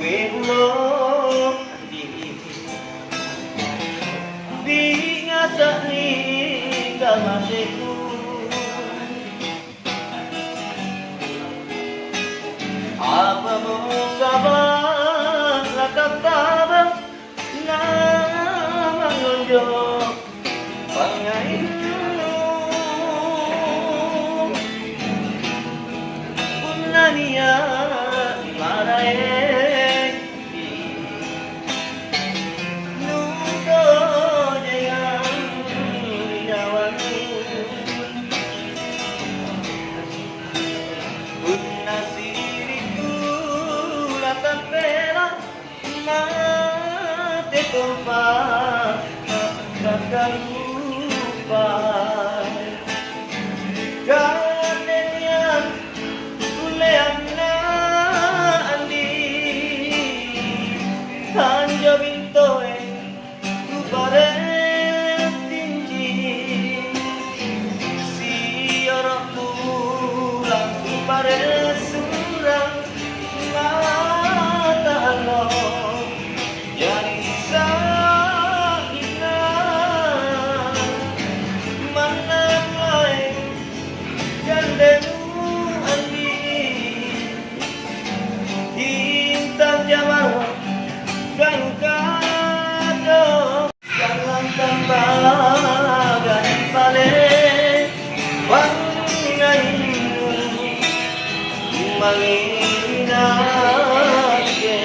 ulo di ngasani kamaseku apa mo sabang nakatabang na manunjuk pangainu punania marae nuto jayang dawanu punasiriku latapela mate kompa takkan lupa kadenian kuleana andi hanjo bintoe tu pare tinji si orang pulang tu pare surang mata Allah jadi sakitna mana lain gandenu andi intan jaman kan kado dalam tambagan pale wangainu manginake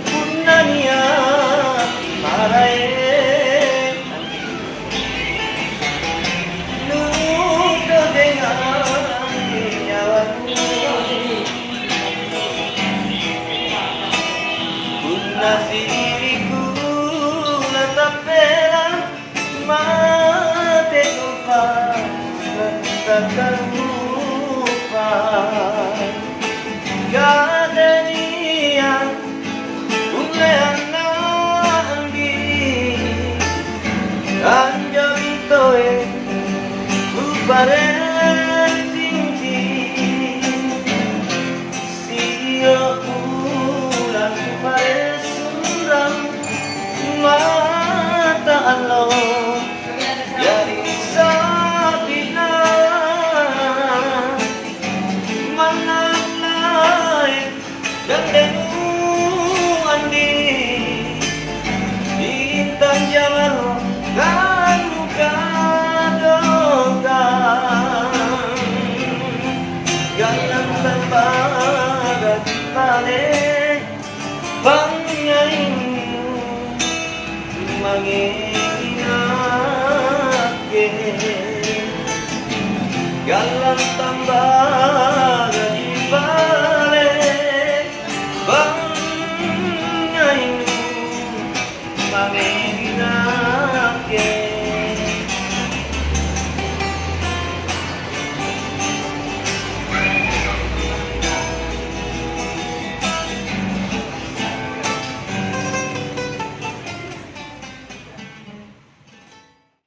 punania marae nuto dengan nyawaku punasiriku latapela mate lupa takkan lupa kadenian kuleana andi anjo bintoe upare